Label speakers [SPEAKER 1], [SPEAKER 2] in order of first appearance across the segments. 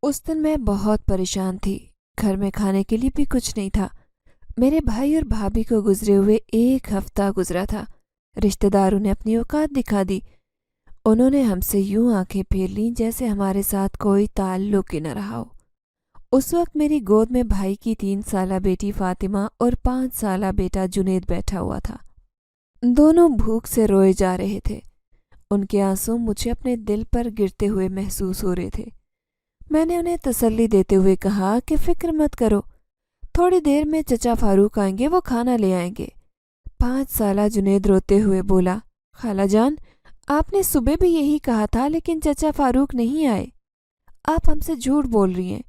[SPEAKER 1] اس دن میں بہت پریشان تھی۔ گھر میں کھانے کے لیے بھی کچھ نہیں تھا۔ میرے بھائی اور بھابھی کو گزرے ہوئے 1 ہفتہ گزرا تھا۔ رشتہ داروں نے اپنی اوقات دکھا دی۔ انہوں نے ہم سے یوں آنکھیں پھیر لیں جیسے ہمارے ساتھ کوئی تعلق ہی نہ رہا ہو۔ اس وقت میری گود میں بھائی کی 3 سالہ بیٹی فاطمہ اور 5 سالہ بیٹا جنید بیٹھا ہوا تھا۔ دونوں بھوک سے روئے جا رہے تھے۔ ان کے آنسو مجھے اپنے دل پر گرتے ہوئے محسوس ہو رہے تھے۔ میں نے انہیں تسلی دیتے ہوئے کہا کہ فکر مت کرو، تھوڑی دیر میں چچا فاروق آئیں گے، وہ کھانا لے آئیں گے۔ 5 سالہ جنید روتے ہوئے بولا، خالہ جان، آپ نے صبح بھی یہی کہا تھا لیکن چچا فاروق نہیں آئے۔ آپ ہم سے جھوٹ بول رہی ہیں،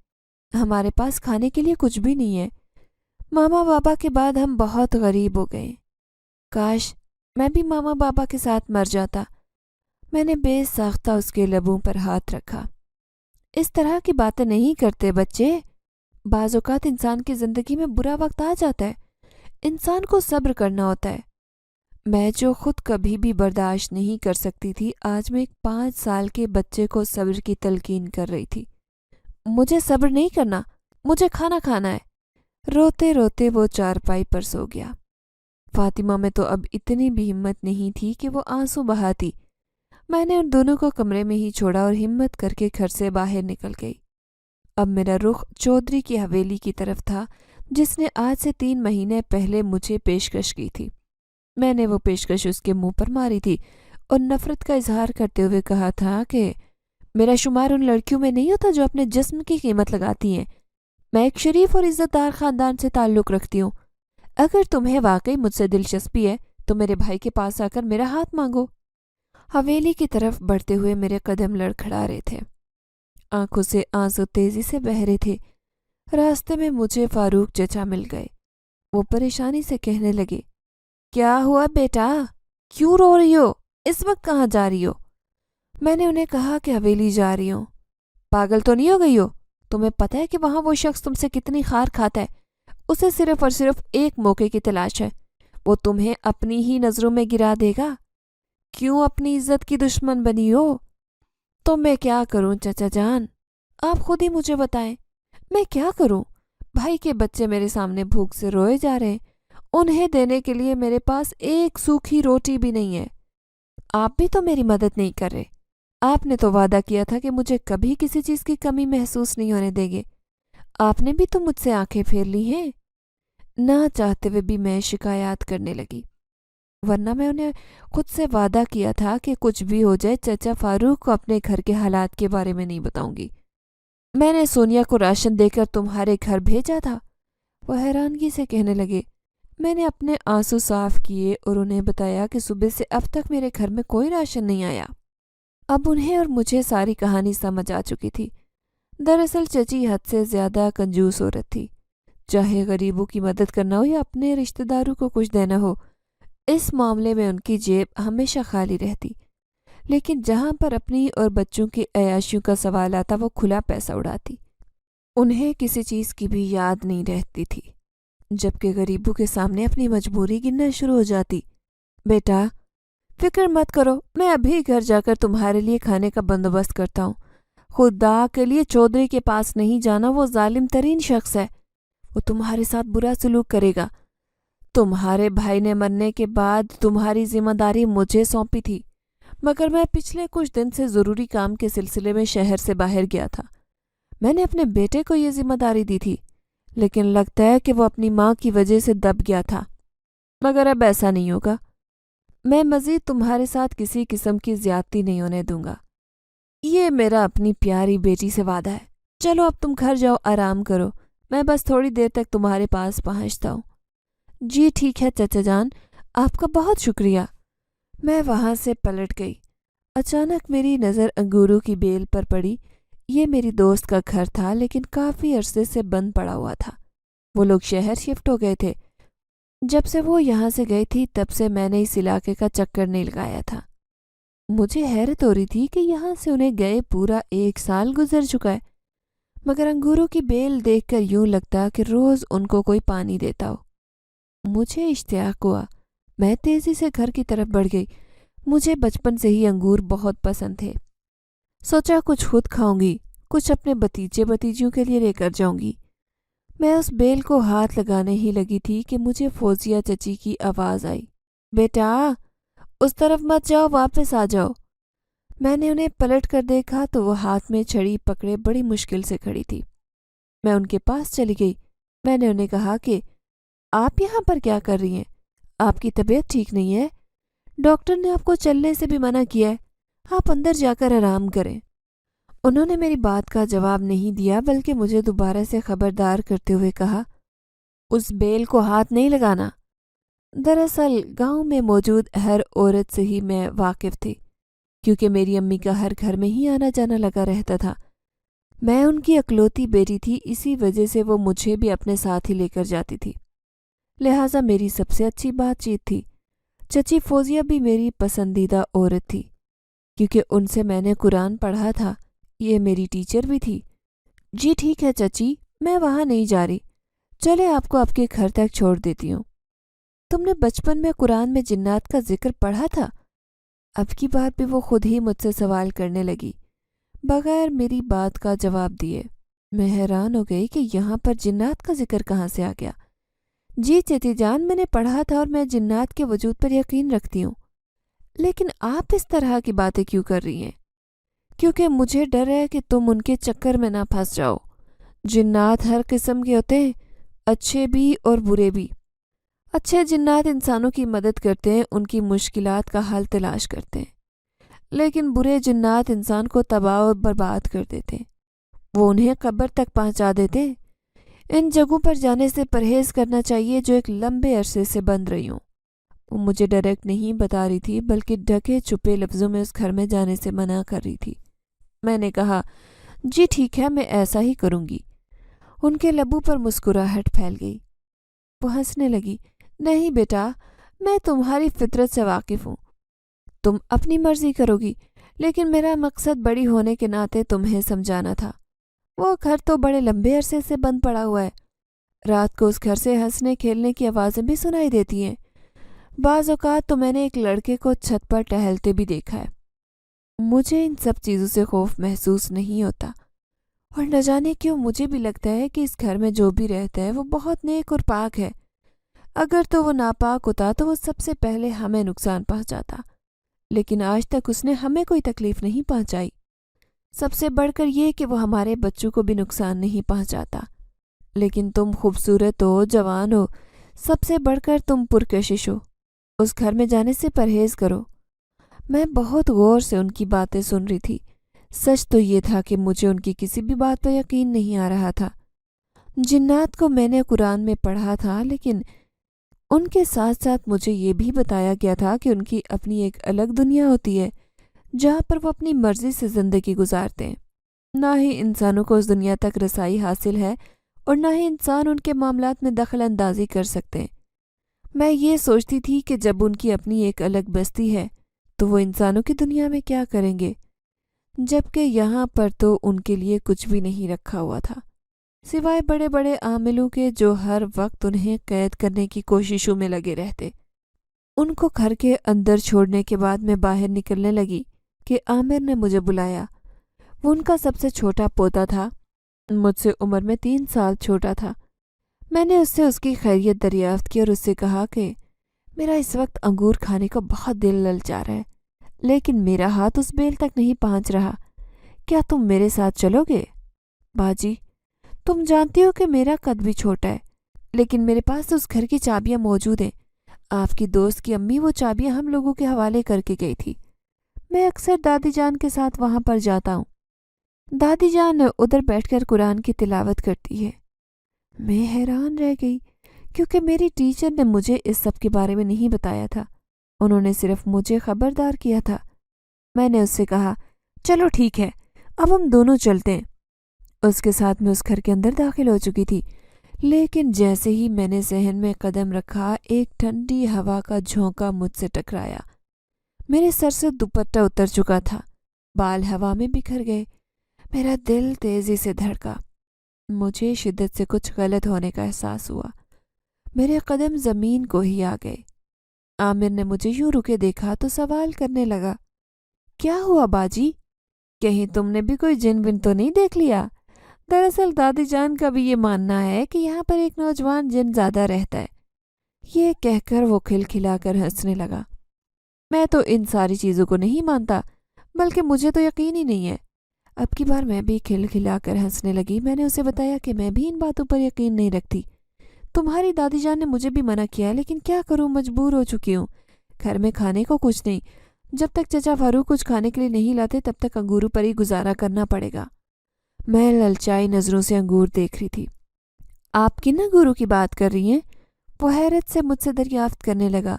[SPEAKER 1] ہمارے پاس کھانے کے لیے کچھ بھی نہیں ہے۔ ماما بابا کے بعد ہم بہت غریب ہو گئے۔ کاش میں بھی ماما بابا کے ساتھ مر جاتا۔ میں نے بے ساختہ اس کے لبوں پر ہاتھ رکھا۔ اس طرح کی باتیں نہیں کرتے بچے۔ بعض اوقات انسان کی زندگی میں برا وقت آ جاتا ہے، انسان کو صبر کرنا ہوتا ہے۔ میں جو خود کبھی بھی برداشت نہیں کر سکتی تھی، آج میں ایک 5 سال کے بچے کو صبر کی تلقین کر رہی تھی۔ مجھے صبر نہیں کرنا، مجھے کھانا کھانا ہے۔ روتے روتے وہ چارپائی پر سو گیا۔ فاطمہ میں تو اب اتنی بھی ہمت نہیں تھی کہ وہ آنسو بہاتی۔ میں نے ان دونوں کو کمرے میں ہی چھوڑا اور ہمت کر کے گھر سے باہر نکل گئی۔ اب میرا رخ چودھری کی حویلی کی طرف تھا، جس نے آج سے 3 مہینے پہلے مجھے پیشکش کی تھی۔ میں نے وہ پیشکش اس کے منہ پر ماری تھی اور نفرت کا اظہار کرتے ہوئے کہا تھا کہ میرا شمار ان لڑکیوں میں نہیں ہوتا جو اپنے جسم کی قیمت لگاتی ہیں۔ میں ایک شریف اور عزت دار خاندان سے تعلق رکھتی ہوں۔ اگر تمہیں واقعی مجھ سے دلچسپی ہے تو میرے بھائی کے پاس آ کر میرا ہاتھ مانگو۔ حویلی کی طرف بڑھتے ہوئے میرے قدم لڑکھڑا رہے تھے، آنکھوں سے آنسو تیزی سے بہہ رہے تھے۔ راستے میں مجھے فاروق چچا مل گئے۔ وہ پریشانی سے کہنے لگے، کیا ہوا بیٹا؟ کیوں رو رہی ہو؟ اس وقت کہاں جا رہی ہو؟ میں نے انہیں کہا کہ حویلی جا رہی ہوں۔ پاگل تو نہیں ہو گئی ہو؟ تمہیں پتہ ہے کہ وہاں وہ شخص تم سے کتنی خار کھاتا ہے؟ اسے صرف اور صرف ایک موقع کی تلاش ہے۔ وہ تمہیں اپنی ہی نظروں میں گرا دے گا۔ کیوں اپنی عزت کی دشمن بنی ہو؟ تو میں کیا کروں چچا جان؟ آپ خود ہی مجھے بتائیں، میں کیا کروں؟ بھائی کے بچے میرے سامنے بھوک سے روئے جا رہے ہیں، انہیں دینے کے لیے میرے پاس ایک سوکھی روٹی بھی نہیں ہے۔ آپ بھی تو میری مدد نہیں کر رہے۔ آپ نے تو وعدہ کیا تھا کہ مجھے کبھی کسی چیز کی کمی محسوس نہیں ہونے دیں گے۔ آپ نے بھی تو مجھ سے آنکھیں پھیر لی ہیں۔ نہ چاہتے ہوئے بھی میں شکایات کرنے لگی، ورنہ میں انہیں خود سے وعدہ کیا تھا کہ کچھ بھی ہو جائے چچا فاروق کو اپنے گھر کے حالات کے بارے میں نہیں بتاؤں گی۔ میں نے سونیا کو راشن دے کر تمہارے گھر بھیجا تھا۔ وہ حیرانگی سے کہنے لگے۔ میں نے اپنے آنسو صاف کیے اور انہیں بتایا کہ صبح سے اب تک میرے گھر میں کوئی راشن نہیں آیا۔ اب انہیں اور مجھے ساری کہانی سمجھ آ چکی تھی۔ دراصل چچی حد سے زیادہ کنجوس عورت تھی۔ چاہے غریبوں کی مدد کرنا ہو یا اپنے رشتہ داروں کو کچھ دینا ہو، اس معاملے میں ان کی جیب ہمیشہ خالی رہتی۔ لیکن جہاں پر اپنی اور بچوں کی عیاشیوں کا سوال آتا وہ کھلا پیسہ اڑاتی۔ انہیں کسی چیز کی بھی یاد نہیں رہتی تھی، جبکہ غریبوں کے سامنے اپنی مجبوری گننا شروع ہو جاتی۔ بیٹا فکر مت کرو، میں ابھی گھر جا کر تمہارے لیے کھانے کا بندوبست کرتا ہوں۔ خدا کے لیے چودھری کے پاس نہیں جانا، وہ ظالم ترین شخص ہے، وہ تمہارے ساتھ برا سلوک کرے گا۔ تمہارے بھائی نے مرنے کے بعد تمہاری ذمہ داری مجھے سونپی تھی، مگر میں پچھلے کچھ دن سے ضروری کام کے سلسلے میں شہر سے باہر گیا تھا۔ میں نے اپنے بیٹے کو یہ ذمہ داری دی تھی، لیکن لگتا ہے کہ وہ اپنی ماں کی وجہ سے دب گیا تھا۔ مگر اب ایسا نہیں ہوگا۔ میں مزید تمہارے ساتھ کسی قسم کی زیادتی نہیں ہونے دوں گا۔ یہ میرا اپنی پیاری بیٹی سے وعدہ ہے۔ چلو اب تم گھر جاؤ، آرام کرو، میں بس تھوڑی دیر تک تمہارے پاس پہنچتا ہوں۔ جی ٹھیک ہے چچا جان، آپ کا بہت شکریہ۔ میں وہاں سے پلٹ گئی۔ اچانک میری نظر انگوروں کی بیل پر پڑی۔ یہ میری دوست کا گھر تھا، لیکن کافی عرصے سے بند پڑا ہوا تھا۔ وہ لوگ شہر شفٹ ہو گئے تھے۔ جب سے وہ یہاں سے گئی تھی تب سے میں نے اس علاقے کا چکر نہیں لگایا تھا۔ مجھے حیرت ہو رہی تھی کہ یہاں سے انہیں گئے پورا 1 سال گزر چکا ہے، مگر انگوروں کی بیل دیکھ کر یوں لگتا کہ روز ان کو کوئی پانی دیتا ہو۔ مجھے اشتیاق ہوا۔ میں تیزی سے گھر کی طرف بڑھ گئی۔ مجھے بچپن سے ہی انگور بہت پسند تھے۔ سوچا کچھ خود کھاؤں گی، کچھ اپنے بتیجے بتیجیوں کے لیے لے کر جاؤں گی۔ میں اس بیل کو ہاتھ لگانے ہی لگی تھی کہ مجھے فوزیہ چچی کی آواز آئی، بیٹا اس طرف مت جاؤ، واپس آ جاؤ۔ میں نے انہیں پلٹ کر دیکھا تو وہ ہاتھ میں چھڑی پکڑے بڑی مشکل سے کھڑی تھی۔ میں ان کے پاس چلی گئی۔ میں نے انہیں کہا کہ آپ یہاں پر کیا کر رہی ہیں؟ آپ کی طبیعت ٹھیک نہیں ہے، ڈاکٹر نے آپ کو چلنے سے بھی منع کیا ہے، آپ اندر جا کر آرام کریں۔ انہوں نے میری بات کا جواب نہیں دیا بلکہ مجھے دوبارہ سے خبردار کرتے ہوئے کہا، اس بیل کو ہاتھ نہیں لگانا۔ دراصل گاؤں میں موجود ہر عورت سے ہی میں واقف تھی، کیونکہ میری امی کا ہر گھر میں ہی آنا جانا لگا رہتا تھا۔ میں ان کی اکلوتی بیٹی تھی، اسی وجہ سے وہ مجھے بھی اپنے ساتھ ہی لے کر جاتی تھی، لہٰذا میری سب سے اچھی بات چیت تھی۔ چچی فوزیہ بھی میری پسندیدہ عورت تھی، کیونکہ ان سے میں نے قرآن پڑھا تھا۔ یہ میری ٹیچر بھی تھی۔ جی ٹھیک ہے چچی، میں وہاں نہیں جا رہی، چلے آپ کو آپ کے گھر تک چھوڑ دیتی ہوں۔ تم نے بچپن میں قرآن میں جنات کا ذکر پڑھا تھا؟ اب کی بار بھی وہ خود ہی مجھ سے سوال کرنے لگی، بغیر میری بات کا جواب دیے۔ میں حیران ہو گئی کہ یہاں پر جنات کا ذکر کہاں سے آ گیا۔ جی چچی جان، میں نے پڑھا تھا اور میں جنات کے وجود پر یقین رکھتی ہوں، لیکن آپ اس طرح کی باتیں کیوں کر رہی ہیں؟ کیونکہ مجھے ڈر ہے کہ تم ان کے چکر میں نہ پھنس جاؤ۔ جنات ہر قسم کے ہوتے ہیں، اچھے بھی اور برے بھی۔ اچھے جنات انسانوں کی مدد کرتے ہیں، ان کی مشکلات کا حل تلاش کرتے ہیں، لیکن برے جنات انسان کو تباہ و برباد کر دیتے ہیں، وہ انہیں قبر تک پہنچا دیتے ہیں۔ ان جگہوں پر جانے سے پرہیز کرنا چاہیے جو ایک لمبے عرصے سے بند رہی ہوں۔ وہ مجھے ڈائریکٹ نہیں بتا رہی تھی بلکہ ڈھکے چھپے لفظوں میں اس گھر میں جانے سے منع کر رہی تھی۔ میں نے کہا، جی ٹھیک ہے، میں ایسا ہی کروں گی۔ ان کے لبوں پر مسکراہٹ پھیل گئی۔ وہ ہنسنے لگی، نہیں بیٹا، میں تمہاری فطرت سے واقف ہوں، تم اپنی مرضی کرو گی، لیکن میرا مقصد بڑی ہونے کے ناطے تمہیں سمجھانا تھا۔ وہ گھر تو بڑے لمبے عرصے سے بند پڑا ہوا ہے، رات کو اس گھر سے ہنسنے کھیلنے کی آوازیں بھی سنائی دیتی ہیں۔ بعض اوقات تو میں نے ایک لڑکے کو چھت پر ٹہلتے بھی دیکھا ہے۔ مجھے ان سب چیزوں سے خوف محسوس نہیں ہوتا، اور نہ جانے کیوں مجھے بھی لگتا ہے کہ اس گھر میں جو بھی رہتا ہے وہ بہت نیک اور پاک ہے۔ اگر تو وہ ناپاک ہوتا تو وہ سب سے پہلے ہمیں نقصان پہنچاتا، لیکن آج تک اس نے ہمیں کوئی تکلیف نہیں پہنچائی۔ سب سے بڑھ کر یہ کہ وہ ہمارے بچوں کو بھی نقصان نہیں پہنچاتا۔ لیکن تم خوبصورت ہو، جوان ہو، سب سے بڑھ کر تم پرکشش ہو۔ اس گھر میں جانے سے پرہیز کرو۔ میں بہت غور سے ان کی باتیں سن رہی تھی۔ سچ تو یہ تھا کہ مجھے ان کی کسی بھی بات پر یقین نہیں آ رہا تھا۔ جنات کو میں نے قرآن میں پڑھا تھا، لیکن ان کے ساتھ ساتھ مجھے یہ بھی بتایا گیا تھا کہ ان کی اپنی ایک الگ دنیا ہوتی ہے جہاں پر وہ اپنی مرضی سے زندگی گزارتے ہیں۔ نہ ہی انسانوں کو اس دنیا تک رسائی حاصل ہے اور نہ ہی انسان ان کے معاملات میں دخل اندازی کر سکتے ہیں۔ میں یہ سوچتی تھی کہ جب ان کی اپنی ایک الگ بستی ہے تو وہ انسانوں کی دنیا میں کیا کریں گے، جبکہ یہاں پر تو ان کے لیے کچھ بھی نہیں رکھا ہوا تھا سوائے بڑے بڑے عاملوں کے جو ہر وقت انہیں قید کرنے کی کوششوں میں لگے رہتے۔ ان کو گھر کے اندر چھوڑنے کے بعد میں باہر نکلنے لگی کہ عامر نے مجھے بلایا۔ وہ ان کا سب سے چھوٹا پوتا تھا، مجھ سے عمر میں 3 سال چھوٹا تھا۔ میں نے اس سے اس کی خیریت دریافت کی اور اس سے کہا کہ میرا اس وقت انگور کھانے کو بہت دل للچا رہا ہے، لیکن میرا ہاتھ اس بیل تک نہیں پہنچ رہا، کیا تم میرے ساتھ چلو گے؟ باجی، تم جانتی ہو کہ میرا قد بھی چھوٹا ہے، لیکن میرے پاس اس گھر کی چابیاں موجود ہیں۔ آپ کی دوست کی امی وہ چابیاں ہم لوگوں کے حوالے کر کے گئی تھی۔ میں اکثر دادی جان کے ساتھ وہاں پر جاتا ہوں۔ دادی جان ادھر بیٹھ کر قرآن کی تلاوت کرتی ہے۔ میں حیران رہ گئی کیونکہ میری ٹیچر نے مجھے اس سب کے بارے میں نہیں بتایا تھا، انہوں نے صرف مجھے خبردار کیا تھا۔ میں نے اس سے کہا، چلو ٹھیک ہے، اب ہم دونوں چلتے ہیں۔ اس کے ساتھ میں اس گھر کے اندر داخل ہو چکی تھی، لیکن جیسے ہی میں نے ذہن میں قدم رکھا ایک ٹھنڈی ہوا کا جھونکا مجھ سے ٹکرایا۔ میرے سر سے دوپٹہ اتر چکا تھا، بال ہوا میں بکھر گئے۔ میرا دل تیزی سے دھڑکا، مجھے شدت سے کچھ غلط ہونے کا احساس ہوا۔ میرے قدم زمین کو ہی آ گئے۔ عامر نے مجھے یوں رکے دیکھا تو سوال کرنے لگا، کیا ہوا باجی؟ کہیں تم نے بھی کوئی جن ون تو نہیں دیکھ لیا؟ دراصل دادی جان کا بھی یہ ماننا ہے کہ یہاں پر ایک نوجوان جن زیادہ رہتا ہے۔ یہ کہہ کر وہ کھلکھلا کر ہنسنے لگا۔ میں تو ان ساری چیزوں کو نہیں مانتا، بلکہ مجھے تو یقین ہی نہیں ہے۔ اب کی بار میں بھی کھلکھلا کر ہنسنے لگی۔ میں نے اسے بتایا کہ میں بھی ان باتوں پر یقین نہیں رکھتی۔ تمہاری دادی جان نے مجھے بھی منع کیا، لیکن کیا کروں، مجبور ہو چکی ہوں۔ گھر میں کھانے کو کچھ نہیں، جب تک چچا فاروق کچھ کھانے کے لیے نہیں لاتے تب تک انگوروں پر ہی گزارا کرنا پڑے گا۔ میں للچائی نظروں سے انگور دیکھ رہی تھی۔ آپ کن انگوروں کی بات کر رہی ہیں؟ وہ حیرت سے مجھ سے دریافت کرنے لگا۔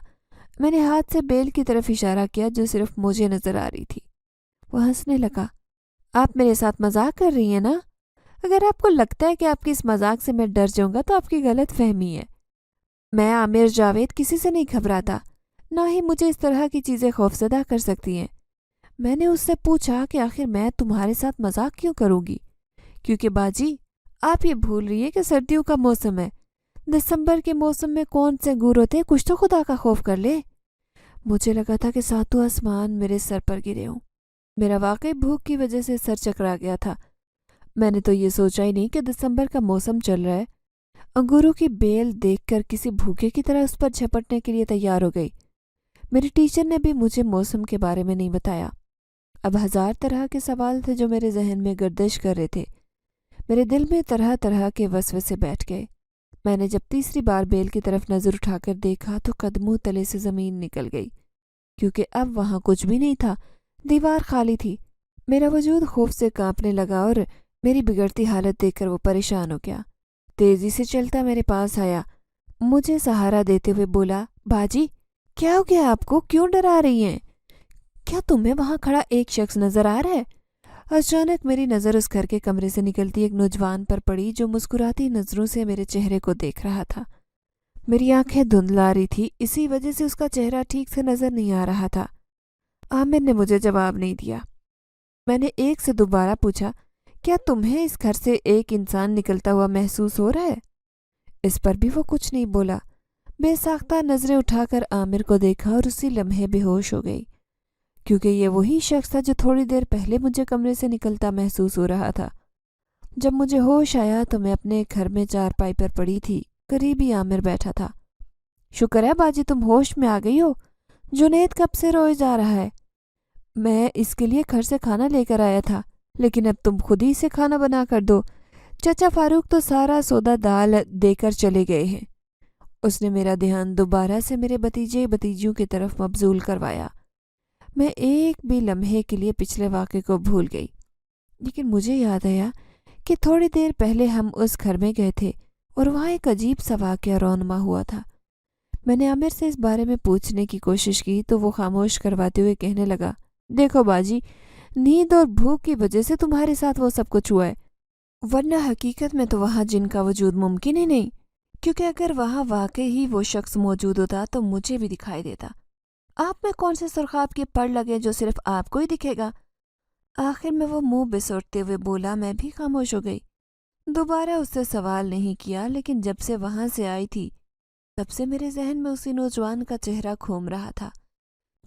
[SPEAKER 1] میں نے ہاتھ سے بیل کی طرف اشارہ کیا جو صرف مجھے نظر آ رہی تھی۔ وہ ہنسنے لگا۔ آپ میرے ساتھ مذاق کر رہی ہیں نا؟ اگر آپ کو لگتا ہے کہ آپ کی اس مذاق سے میں ڈر جاؤں گا تو آپ کی غلط فہمی ہے۔ میں عامر جاوید کسی سے نہیں گھبراتا، نہ ہی مجھے اس طرح کی چیزیں خوفزدہ کر سکتی ہیں۔ میں نے اس سے پوچھا کہ آخر میں تمہارے ساتھ مذاق کیوں کروں گی؟ کیونکہ باجی آپ یہ بھول رہی ہیں کہ سردیوں کا موسم ہے۔ دسمبر کے موسم میں کون سے انگور ہوتے ہیں، کچھ تو خدا کا خوف کر لے۔ مجھے لگا تھا کہ ساتوں آسمان میرے سر پر گرے ہوں۔ میرا واقعی بھوک کی وجہ سے سر چکرا گیا تھا۔ میں نے تو یہ سوچا ہی نہیں کہ دسمبر کا موسم چل رہا ہے۔ انگوروں کی بیل دیکھ کر کسی بھوکے کی طرح اس پر جھپٹنے کے لیے تیار ہو گئی۔ میری ٹیچر نے بھی مجھے موسم کے بارے میں نہیں بتایا۔ اب ہزار طرح کے سوال تھے جو میرے ذہن میں گردش کر رہے تھے۔ میرے دل میں طرح طرح کے وسوسے بیٹھ گئے۔ میں نے جب تیسری بار بیل کی طرف نظر اٹھا کر دیکھا تو قدموں تلے سے زمین نکل گئی، کیونکہ اب وہاں کچھ بھی نہیں تھا۔ دیوار خالی تھی۔ میرا وجود خوف سے کانپنے لگا اور میری بگڑتی حالت دیکھ کر وہ پریشان ہو گیا۔ تیزی سے چلتا میرے پاس آیا، مجھے سہارا دیتے ہوئے بولا، باجی کیا ہو گیا آپ کو؟ کیوں ڈرا رہی ہیں؟ کیا تمہیں وہاں کھڑا ایک شخص نظر آ رہا ہے؟ اچانک میری نظر اس گھر کے کمرے سے نکلتی ایک نوجوان پر پڑی جو مسکراتی نظروں سے میرے چہرے کو دیکھ رہا تھا۔ میری آنکھیں دھندلا رہی تھی، اسی وجہ سے اس کا چہرہ ٹھیک سے نظر نہیں آ رہا تھا۔ عامر نے مجھے جواب نہیں دیا۔ میں نے ایک سے دوبارہ پوچھا، کیا تمہیں اس گھر سے ایک انسان نکلتا ہوا محسوس ہو رہا ہے؟ اس پر بھی وہ کچھ نہیں بولا۔ بے ساختہ نظریں اٹھا کر عامر کو دیکھا اور اسی لمحے بے ہوش ہو گئی، کیونکہ یہ وہی شخص تھا جو تھوڑی دیر پہلے مجھے کمرے سے نکلتا محسوس ہو رہا تھا۔ جب مجھے ہوش آیا تو میں اپنے گھر میں چارپائی پر پڑی تھی، قریب ہی عامر بیٹھا تھا۔ شکر ہے باجی تم ہوش میں آ گئی ہو۔ جنید کب سے روئے جا رہا ہے؟ میں اس کے لیے گھر سے کھانا لے کر آیا تھا، لیکن اب تم خود ہی سے کھانا بنا کر دو۔ چچا فاروق تو سارا سودا دال دے کر چلے گئے ہیں۔ اس نے میرا دھیان دوبارہ سے میرے بھتیجے بھتیجیوں کی طرف مبذول کروایا۔ میں ایک بھی لمحے کے لیے پچھلے واقعے کو بھول گئی، لیکن مجھے یاد آیا کہ تھوڑی دیر پہلے ہم اس گھر میں گئے تھے اور وہاں ایک عجیب سا واقعہ رونما ہوا تھا۔ میں نے عامر سے اس بارے میں پوچھنے کی کوشش کی تو وہ خاموش کرواتے ہوئے کہنے لگا، دیکھو باجی، نیند اور بھوک کی وجہ سے تمہارے ساتھ وہ سب کچھ ہوا ہے، ورنہ حقیقت میں تو وہاں جن کا وجود ممکن ہی نہیں، کیونکہ اگر وہاں واقعی ہی وہ شخص موجود ہوتا تو مجھے بھی دکھائی دیتا۔ آپ میں کون سے سرخاب کے پڑ لگے جو صرف آپ کو ہی دکھے گا؟ آخر میں وہ منہ بسوٹتے ہوئے بولا۔ میں بھی خاموش ہو گئی۔ دوبارہ اس سے سوال نہیں کیا، لیکن جب سے وہاں سے آئی تھی تب سے میرے ذہن میں اسی نوجوان کا چہرہ گھوم رہا تھا۔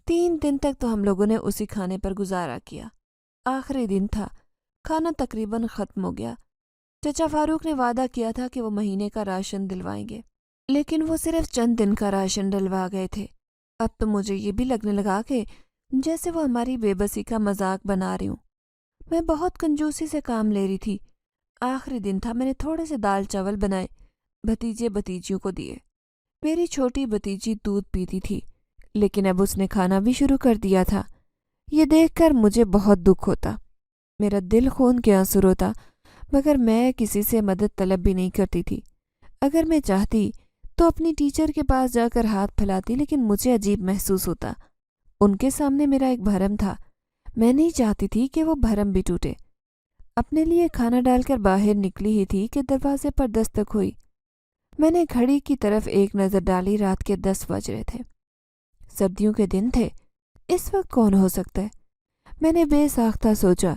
[SPEAKER 1] 3 دن تک تو ہم لوگوں نے اسی کھانے پر گزارا کیا۔ آخری دن تھا، کھانا تقریباً ختم ہو گیا۔ چچا فاروق نے وعدہ کیا تھا کہ وہ مہینے کا راشن دلوائیں گے، لیکن وہ صرف چند دن کا راشن ڈلوا گئے تھے۔ اب تو مجھے یہ بھی لگنے لگا کہ جیسے وہ ہماری بے بسی کا مذاق بنا رہی ہوں۔ میں بہت کنجوسی سے کام لے رہی تھی۔ آخری دن تھا، میں نے تھوڑے سے دال چاول بنائے، بھتیجے بھتیجیوں کو دیے۔ میری چھوٹی بھتیجی دودھ پیتی تھی، لیکن اب اس نے کھانا بھی شروع کر دیا تھا۔ یہ دیکھ کر مجھے بہت دکھ ہوتا، میرا دل خون کے آنسو روتا، مگر میں کسی سے مدد طلب بھی نہیں کرتی تھی۔ اگر میں چاہتی تو اپنی ٹیچر کے پاس جا کر ہاتھ پھیلاتی، لیکن مجھے عجیب محسوس ہوتا۔ ان کے سامنے میرا ایک بھرم تھا، میں نہیں چاہتی تھی کہ وہ بھرم بھی ٹوٹے۔ اپنے لیے کھانا ڈال کر باہر نکلی ہی تھی کہ دروازے پر دستک ہوئی۔ میں نے گھڑی کی طرف ایک نظر ڈالی، رات کے 10 بج رہے تھے، سردیوں کے دن تھے۔ اس وقت کون ہو سکتا ہے؟ میں نے بے ساختہ سوچا۔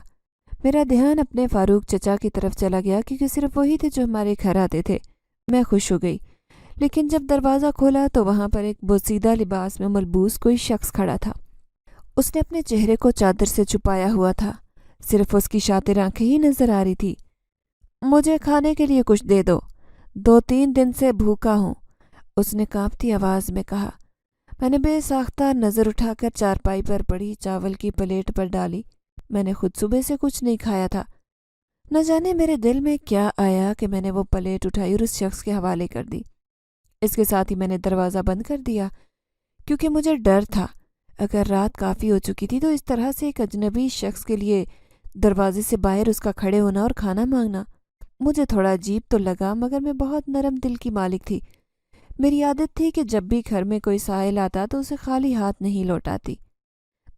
[SPEAKER 1] میرا دھیان اپنے فاروق چچا کی طرف چلا گیا، کیونکہ صرف وہی تھے جو ہمارے گھر آتے تھے۔ میں خوش ہو گئی، لیکن جب دروازہ کھولا تو وہاں پر ایک بوسیدہ لباس میں ملبوس کوئی شخص کھڑا تھا۔ اس نے اپنے چہرے کو چادر سے چھپایا ہوا تھا، صرف اس کی شاطر آنکھیں ہی نظر آ رہی تھی۔ مجھے کھانے کے لیے کچھ دے دو، 2-3 دن سے بھوکا ہوں، اس نے کانپتی آواز میں کہا۔ میں نے بے ساختہ نظر اٹھا کر چارپائی پر پڑی چاول کی پلیٹ پر ڈالی۔ میں نے خود صبح سے کچھ نہیں کھایا تھا۔ نہ جانے میرے دل میں کیا آیا کہ میں نے وہ پلیٹ اٹھائی اور اس شخص کے حوالے کر دی۔ اس کے ساتھ ہی میں نے دروازہ بند کر دیا، کیونکہ مجھے ڈر تھا اگر رات کافی ہو چکی تھی تو اس طرح سے ایک اجنبی شخص کے لیے دروازے سے باہر اس کا کھڑے ہونا اور کھانا مانگنا مجھے تھوڑا عجیب تو لگا، مگر میں بہت نرم دل کی مالک تھی۔ میری عادت تھی کہ جب بھی گھر میں کوئی سائل آتا تو اسے خالی ہاتھ نہیں لوٹاتی۔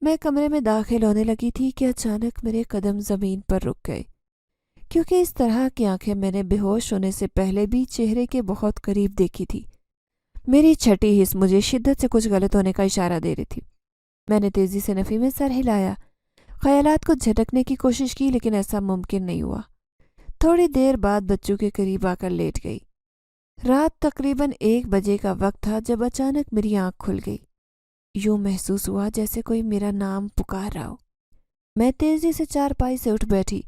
[SPEAKER 1] میں کمرے میں داخل ہونے لگی تھی کہ اچانک میرے قدم زمین پر رک گئے، کیونکہ اس طرح کی آنکھیں میں نے بے ہوش ہونے سے پہلے بھی چہرے کے بہت قریب دیکھی تھی۔ میری چھٹی حس مجھے شدت سے کچھ غلط ہونے کا اشارہ دے رہی تھی۔ میں نے تیزی سے نفی میں سر ہلایا، خیالات کو جھٹکنے کی کوشش کی، لیکن ایسا ممکن نہیں ہوا۔ تھوڑی دیر بعد بچوں کے قریب آ کر لیٹ گئی۔ رات تقریباً 1 بجے کا وقت تھا جب اچانک میری آنکھ کھل گئی۔ یوں محسوس ہوا جیسے کوئی میرا نام پکار رہا ہو۔ میں تیزی سے چارپائی سے اٹھ بیٹھی،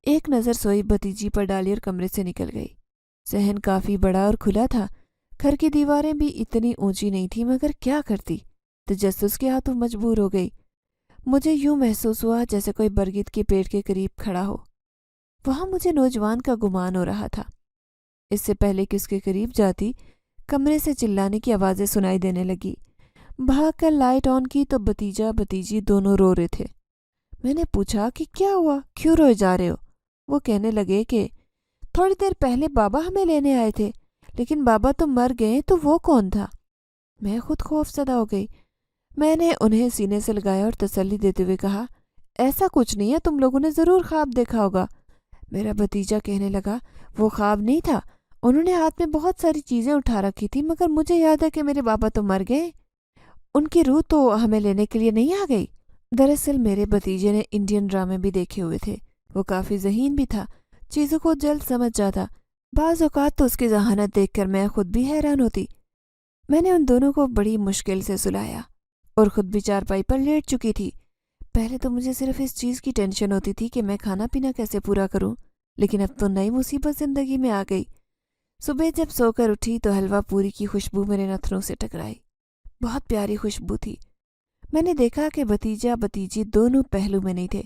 [SPEAKER 1] ایک نظر سوئی بھتیجی پر ڈالی اور کمرے سے نکل گئی۔ صحن کافی بڑا اور کھلا تھا، گھر کی دیواریں بھی اتنی اونچی نہیں تھی، مگر کیا کرتی، تجسس کے ہاتھوں مجبور ہو گئی۔ مجھے یوں محسوس ہوا جیسے کوئی برگد کے پیڑ کے قریب کھڑا ہو۔ وہاں مجھے نوجوان کا گمان ہو رہا تھا۔ اس سے پہلے کہ اس کے قریب جاتی، کمرے سے چلانے کی آوازیں سنائی دینے لگی۔ بھاگ کر لائٹ آن کی تو بھتیجا بھتیجی دونوں رو رہے تھے۔ میں نے پوچھا کہ کیا ہوا، کیوں روئے جا رہے ہو؟ وہ کہنے لگے کہ تھوڑی دیر پہلے بابا ہمیں لینے آئے تھے، لیکن بابا تو مر گئے، تو وہ کون تھا؟ میں خود خوف زدہ ہو گئی۔ میں نے انہیں سینے سے لگایا اور تسلی دیتے ہوئے کہا، ایسا کچھ نہیں ہے، تم لوگوں نے ضرور خواب دیکھا ہوگا۔ میرا بھتیجا کہنے لگا، وہ خواب نہیں تھا، انہوں نے ہاتھ میں بہت ساری چیزیں اٹھا رکھی تھی، مگر مجھے یاد ہے کہ میرے بابا تو مر گئے، ان کی روح تو ہمیں لینے کے لیے نہیں آ گئی۔ دراصل میرے بھتیجے نے انڈین ڈرامے بھی دیکھے ہوئے تھے، وہ کافی ذہین بھی تھا، چیزوں کو جلد سمجھ جاتا۔ بعض اوقات تو اس کی ذہانت دیکھ کر میں خود بھی حیران ہوتی۔ میں نے ان دونوں کو بڑی مشکل سے سلایا اور خود بھی چارپائی پر لیٹ چکی تھی۔ پہلے تو مجھے صرف اس چیز کی ٹینشن ہوتی تھی کہ میں کھانا پینا کیسے پورا کروں، لیکن اب تو نئی مصیبت زندگی میں آ گئی۔ صبح جب سو کر اٹھی تو حلوہ پوری کی خوشبو میرے نتھنوں سے ٹکرائی۔ بہت پیاری خوشبو تھی۔ میں نے دیکھا کہ بھتیجا بھتیجی دونوں پہلو میں نہیں تھے۔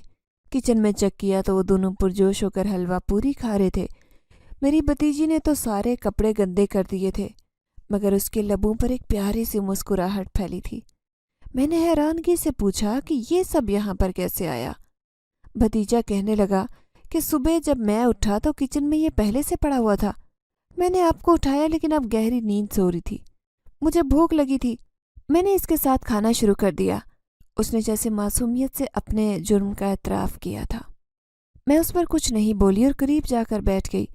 [SPEAKER 1] کچن میں چیک کیا تو وہ دونوں پرجوش ہو کر حلوہ پوری کھا رہے تھے۔ میری بھتیجی نے تو سارے کپڑے گندے کر دیے تھے، مگر اس کے لبوں پر ایک پیاری سی مسکراہٹ پھیلی تھی۔ میں نے حیرانگی سے پوچھا کہ یہ سب یہاں پر کیسے آیا؟ بھتیجا کہنے لگا کہ صبح جب میں اٹھا تو کچن میں یہ پہلے سے پڑا ہوا تھا، میں نے آپ کو اٹھایا لیکن اب گہری نیند سو رہی تھی، مجھے بھوک لگی تھی، میں نے اس کے ساتھ کھانا شروع کر دیا۔ اس نے جیسے معصومیت سے اپنے جرم کا اعتراف کیا تھا۔ میں اس پر کچھ نہیں بولی اور قریب جا کر بیٹھ گئی۔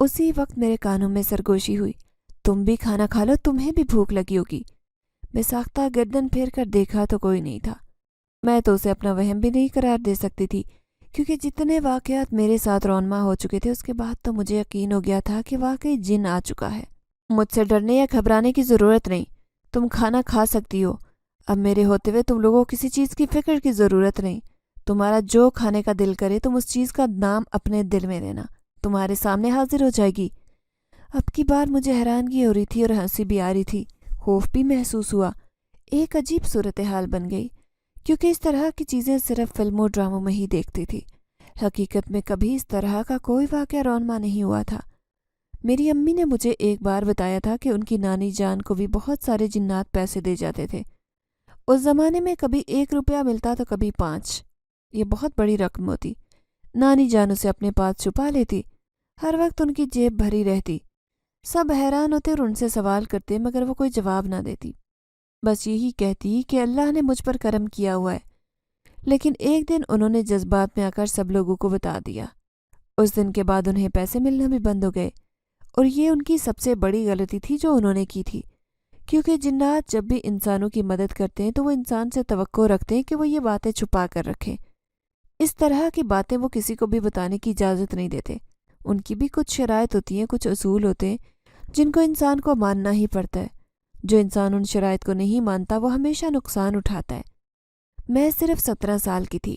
[SPEAKER 1] اسی وقت میرے کانوں میں سرگوشی ہوئی، تم بھی کھانا کھا لو، تمہیں بھی بھوک لگی ہوگی۔ میں ساختہ گردن پھیر کر دیکھا تو کوئی نہیں تھا۔ میں تو اسے اپنا وہم بھی نہیں قرار دے سکتی تھی، کیونکہ جتنے واقعات میرے ساتھ رونما ہو چکے تھے اس کے بعد تو مجھے یقین ہو گیا تھا کہ واقعی جن آ چکا ہے۔ مجھ سے ڈرنے یا گھبرانے کی ضرورت نہیں، تم کھانا کھا سکتی ہو۔ اب میرے ہوتے ہوئے تم لوگوں کو کسی چیز کی فکر کی ضرورت نہیں۔ تمہارا جو کھانے کا دل کرے تم اس چیز کا نام اپنے دل میں لینا، تمہارے سامنے حاضر ہو جائے گی۔ اب کی بار مجھے حیرانگی ہو رہی تھی اور ہنسی بھی آ رہی تھی، خوف بھی محسوس ہوا۔ ایک عجیب صورتحال بن گئی، کیونکہ اس طرح کی چیزیں صرف فلموں ڈراموں میں ہی دیکھتی تھی۔ حقیقت میں کبھی اس طرح کا کوئی واقعہ رونما نہیں ہوا تھا۔ میری امی نے مجھے ایک بار بتایا تھا کہ ان کی نانی جان کو بھی بہت سارے جنات پیسے دے جاتے تھے۔ اس زمانے میں کبھی 1 روپیہ ملتا تو کبھی 5، یہ بہت بڑی رقم ہوتی۔ نانی جان اسے اپنے پاس چھپا لیتی، ہر وقت ان کی جیب بھری رہتی۔ سب حیران ہوتے اور ان سے سوال کرتے، مگر وہ کوئی جواب نہ دیتی، بس یہی کہتی کہ اللہ نے مجھ پر کرم کیا ہوا ہے۔ لیکن ایک دن انہوں نے جذبات میں آ کر سب لوگوں کو بتا دیا۔ اس دن کے بعد انہیں پیسے ملنا بھی بند ہو گئے، اور یہ ان کی سب سے بڑی غلطی تھی جو انہوں نے کی تھی، کیونکہ جنات جب بھی انسانوں کی مدد کرتے ہیں تو وہ انسان سے توقع رکھتے ہیں کہ وہ یہ باتیں چھپا کر رکھیں۔ اس طرح کی باتیں وہ کسی کو بھی بتانے کی اجازت نہیں دیتے۔ ان کی بھی کچھ شرائط ہوتی ہیں، کچھ اصول ہوتے ہیں جن کو انسان کو ماننا ہی پڑتا ہے۔ جو انسان ان شرائط کو نہیں مانتا وہ ہمیشہ نقصان اٹھاتا ہے۔ میں صرف 17 سال کی تھی۔